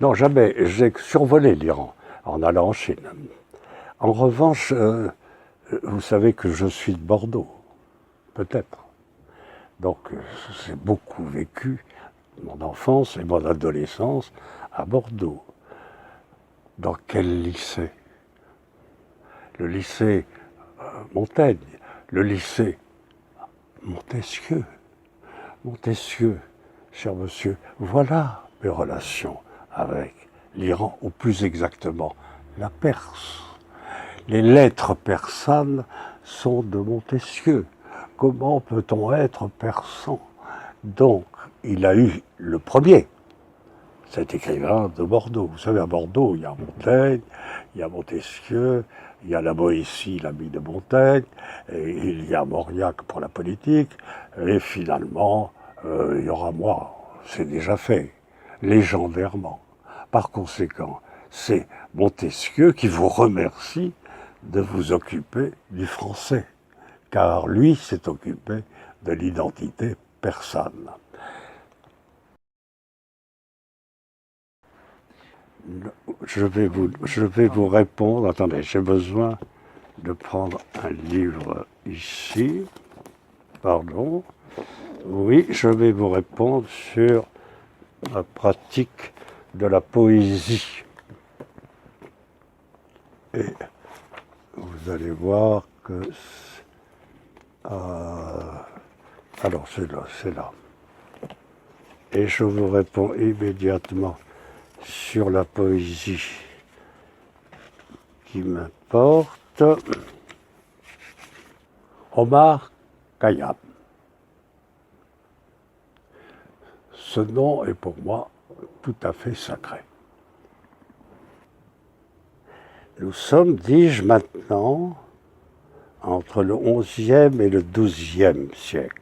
Non, jamais. J'ai survolé l'Iran en allant en Chine. En revanche, vous savez que je suis de Bordeaux, peut-être. Donc, j'ai beaucoup vécu mon enfance et mon adolescence à Bordeaux. Dans quel lycée? Le lycée Montaigne, le lycée Montesquieu. Montesquieu, cher monsieur, voilà mes relations avec l'Iran, ou plus exactement la Perse. Les lettres persanes sont de Montesquieu. Comment peut-on être persan? Donc, il a eu le premier, cet écrivain de Bordeaux. Vous savez, à Bordeaux, il y a Montaigne, il y a Montesquieu, il y a la Boétie, l'ami de Montaigne, et il y a Mauriac pour la politique, et finalement, il y aura moi. C'est déjà fait, légendairement. Par conséquent, c'est Montesquieu qui vous remercie de vous occuper du français, car lui s'est occupé de l'identité persane. Je vais vous répondre. Attendez, j'ai besoin de prendre un livre ici. Pardon. Oui, je vais vous répondre sur la pratique de la poésie. Et vous allez voir que... alors, c'est là, c'est là. Et je vous réponds immédiatement sur la poésie qui m'importe. Omar Khayyam. Ce nom est pour moi tout à fait sacré. Nous sommes, dis-je maintenant, entre le XIe et le XIIe siècle.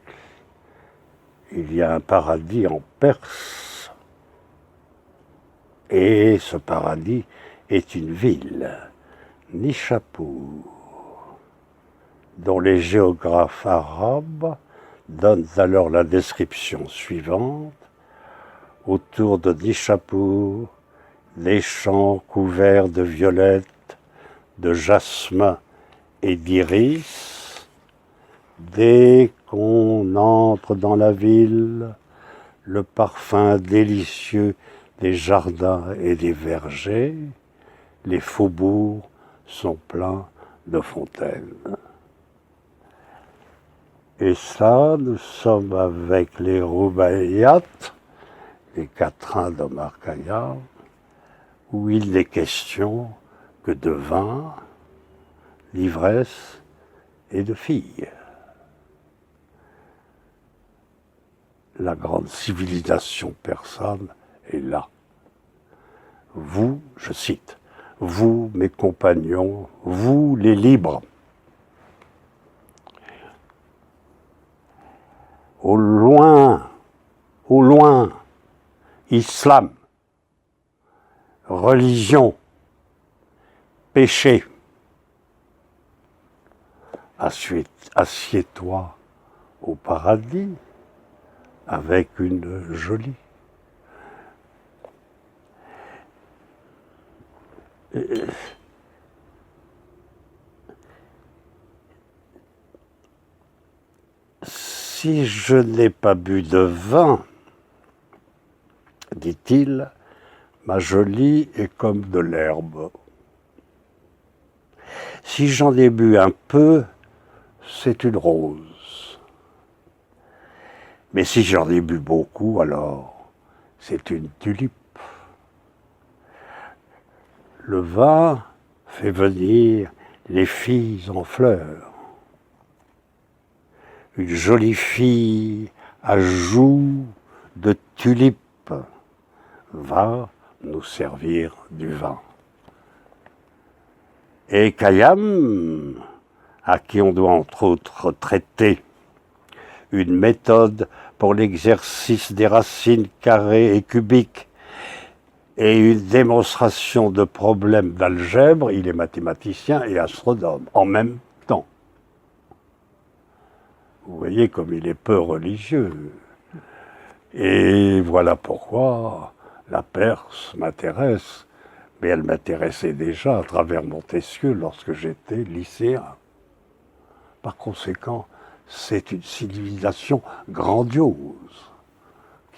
Il y a un paradis en Perse, et ce paradis est une ville, Nishapur, dont les géographes arabes donnent alors la description suivante. Autour de Nishapur, des champs couverts de violettes, de jasmin et d'iris. Dès qu'on entre dans la ville, le parfum délicieux des jardins et des vergers, les faubourgs sont pleins de fontaines. Et ça, nous sommes avec les Roubaïat, les quatrains d'Omar Khayyam, où il n'est question que de vin, d'ivresse et de filles. La grande civilisation persane est là. Vous, je cite, vous, mes compagnons, vous, les libres, au loin, islam, religion, péché, assieds-toi au paradis avec une jolie. Si je n'ai pas bu de vin, dit-il, ma jolie est comme de l'herbe. Si j'en ai bu un peu, c'est une rose. Mais si j'en ai bu beaucoup, alors c'est une tulipe. Le vin fait venir les filles en fleurs. Une jolie fille à joues de tulipe va nous servir du vin. Et Khayyam, à qui on doit entre autres traiter une méthode pour l'exercice des racines carrées et cubiques et une démonstration de problèmes d'algèbre, il est mathématicien et astronome en même temps. Vous voyez comme il est peu religieux. Et voilà pourquoi La Perse m'intéresse, mais elle m'intéressait déjà à travers Montesquieu lorsque j'étais lycéen. Par conséquent, c'est une civilisation grandiose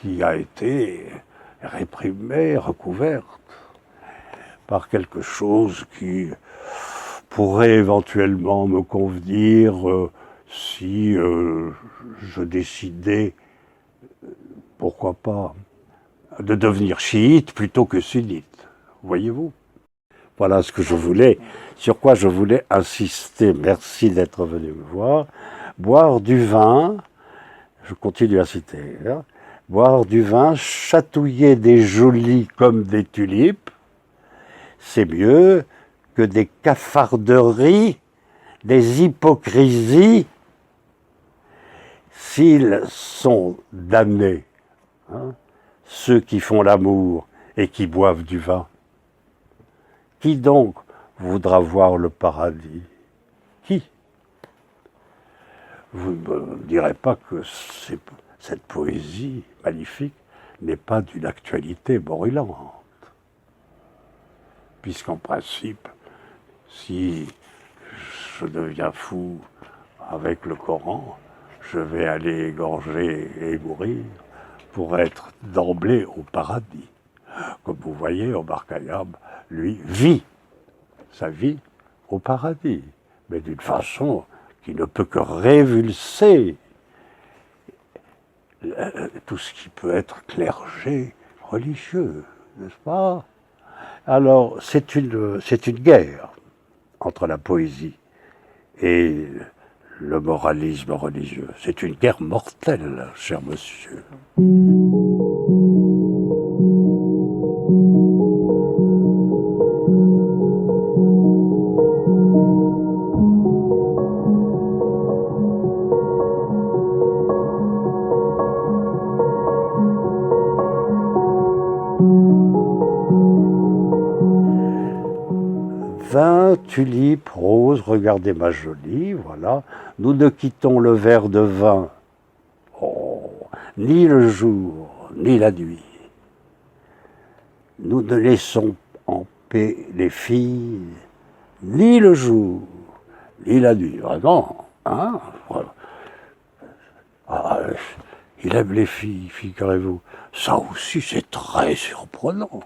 qui a été réprimée, recouverte par quelque chose qui pourrait éventuellement me convenir si je décidais, pourquoi pas, de devenir chiite plutôt que sunnite. Voyez-vous? Voilà ce que je voulais, sur quoi je voulais insister. Merci d'être venu me voir. Boire du vin, je continue à citer, hein, boire du vin, chatouiller des geôliers comme des tulipes, c'est mieux que des cafarderies, des hypocrisies, s'ils sont damnés, hein, ceux qui font l'amour et qui boivent du vin. Qui donc voudra voir le paradis? Qui? Vous ne me direz pas que cette poésie magnifique n'est pas d'une actualité brûlante. Puisqu'en principe, si je deviens fou avec le Coran, je vais aller égorger et mourir pour être d'emblée au paradis. Comme vous voyez, Omar Khayyam, lui, vit sa vie au paradis, mais d'une façon qui ne peut que révulser tout ce qui peut être clergé religieux, n'est-ce pas? Alors, c'est une guerre entre la poésie et le moralisme religieux. C'est une guerre mortelle, cher monsieur. 20 tulipes roses, regardez ma jolie, voilà. Nous ne quittons le verre de vin, ni le jour, ni la nuit. Nous ne laissons en paix les filles, ni le jour, ni la nuit. Vraiment, hein, voilà. Ah, il aime les filles, figurez-vous. Ça aussi, c'est très surprenant.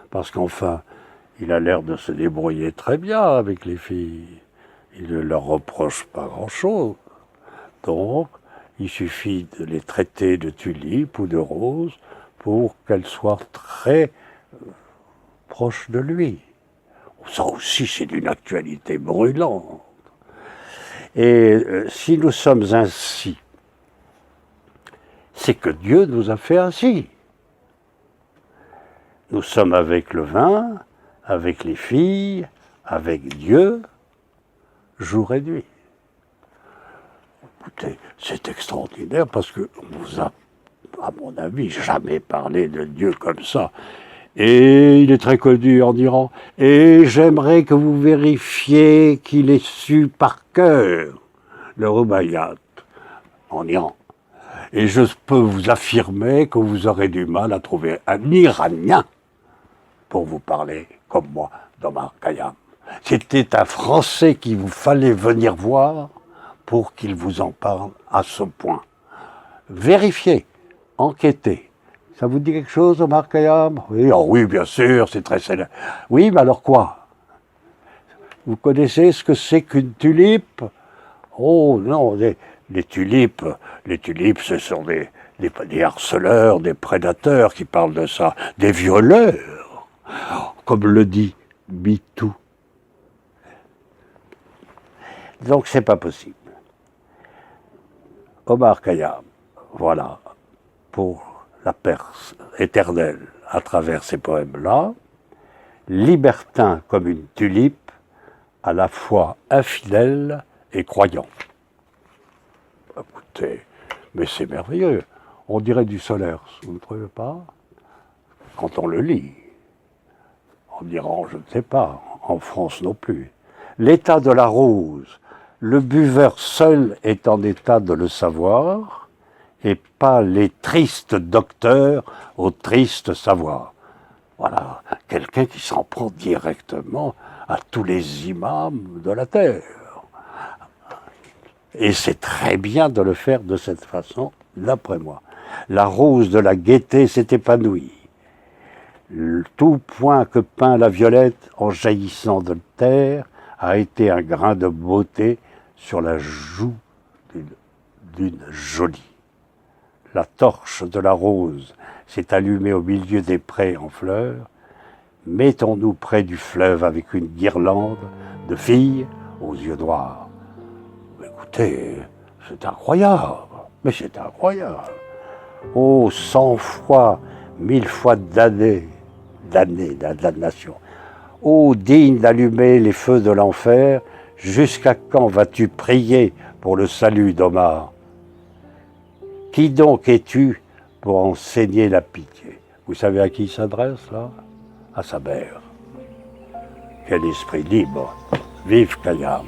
Parce qu'enfin, il a l'air de se débrouiller très bien avec les filles. Il ne leur reproche pas grand-chose. Donc, il suffit de les traiter de tulipes ou de roses pour qu'elles soient très proches de lui. Ça aussi, c'est d'une actualité brûlante. Et si nous sommes ainsi, c'est que Dieu nous a fait ainsi. Nous sommes avec le vin, avec les filles, avec Dieu, jour et nuit. Écoutez, c'est extraordinaire parce qu'on vous a, à mon avis, jamais parlé de Dieu comme ça. Et il est très connu en Iran. Et j'aimerais que vous vérifiez qu'il est su par cœur, le Rubaiyat, en Iran. Et je peux vous affirmer que vous aurez du mal à trouver un Iranien pour vous parler comme moi d'Omar Khayyam. C'était un Français qu'il vous fallait venir voir pour qu'il vous en parle à ce point. Vérifiez, enquêtez. Ça vous dit quelque chose, Omar Khayyam? Oui, oh oui, bien sûr, c'est très célèbre. Oui, mais alors quoi? Vous connaissez ce que c'est qu'une tulipe? Oh non, les tulipes, ce sont des harceleurs, des prédateurs qui parlent de ça, des violeurs, comme le dit MeToo. Donc c'est pas possible. Omar Khayyam, voilà, pour la Perse éternelle à travers ces poèmes-là, libertin comme une tulipe, à la fois infidèle et croyant. Écoutez, mais c'est merveilleux. On dirait du Solers, vous ne trouvez pas? Quand on le lit. En Iran, je ne sais pas. En France non plus. L'état de la rose, le buveur seul est en état de le savoir, et pas les tristes docteurs au triste savoir. Voilà, quelqu'un qui s'en prend directement à tous les imams de la terre. Et c'est très bien de le faire de cette façon, d'après moi. La rose de la gaieté s'est épanouie. Tout point que peint la violette en jaillissant de terre a été un grain de beauté sur la joue d'une jolie. La torche de la rose s'est allumée au milieu des prés en fleurs. Mettons-nous près du fleuve avec une guirlande de filles aux yeux noirs. Écoutez, c'est incroyable, mais c'est incroyable. Oh, 100 fois, 1000 fois d'années, damnation. Oh, digne d'allumer les feux de l'enfer, jusqu'à quand vas-tu prier pour le salut d'Omar? Qui donc es-tu pour enseigner la pitié? Vous savez à qui il s'adresse, là? À sa mère. Quel esprit libre! Vive Khayyam!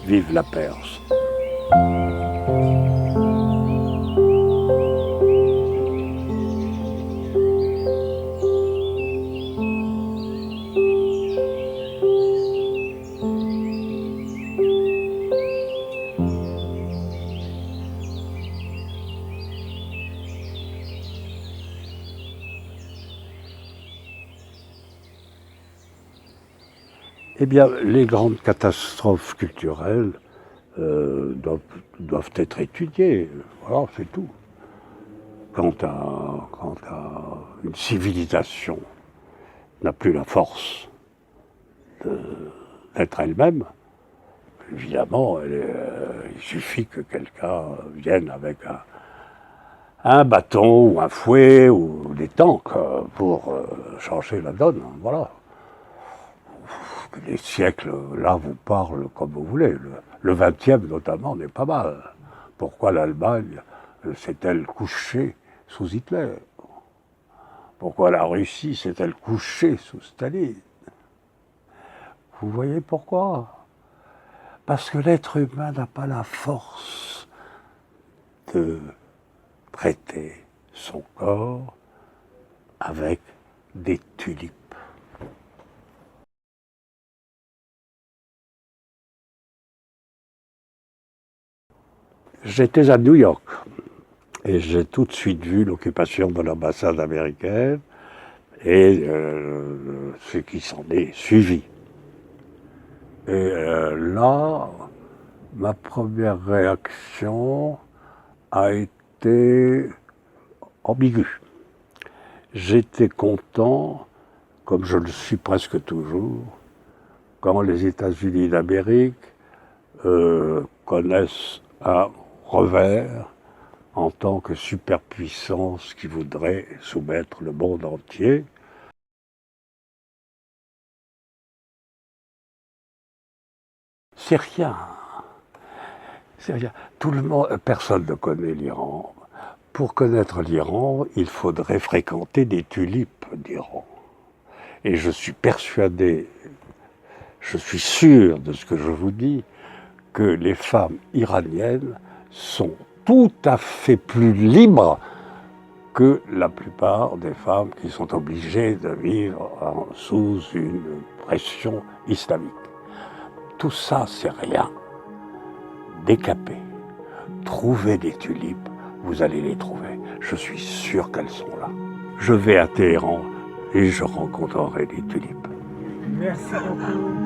Vive la Perse! Eh bien, les grandes catastrophes culturelles doivent être étudiées. Voilà, c'est tout. Quand une civilisation n'a plus la force d'être elle-même, évidemment, il suffit que quelqu'un vienne avec un bâton ou un fouet ou des tanks pour changer la donne. Voilà. Les siècles, là, vous parlent comme vous voulez. Le 20e, notamment, n'est pas mal. Pourquoi l'Allemagne s'est-elle couchée sous Hitler? Pourquoi la Russie s'est-elle couchée sous Staline? Vous voyez pourquoi? Parce que l'être humain n'a pas la force de traiter son corps avec des tulipes. J'étais à New York et j'ai tout de suite vu l'occupation de l'ambassade américaine et ce qui s'en est suivi. Et là, ma première réaction a été ambiguë. J'étais content, comme je le suis presque toujours, quand les États-Unis d'Amérique connaissent un revers en tant que superpuissance qui voudrait soumettre le monde entier. C'est rien. C'est rien. Tout le monde, personne ne connaît l'Iran. Pour connaître l'Iran, il faudrait fréquenter des tulipes d'Iran. Et je suis persuadé, je suis sûr de ce que je vous dis, que les femmes iraniennes sont tout à fait plus libres que la plupart des femmes qui sont obligées de vivre sous une pression islamique. Tout ça, c'est rien. Décapez, trouvez des tulipes, vous allez les trouver. Je suis sûr qu'elles sont là. Je vais à Téhéran et je rencontrerai des tulipes. Merci beaucoup.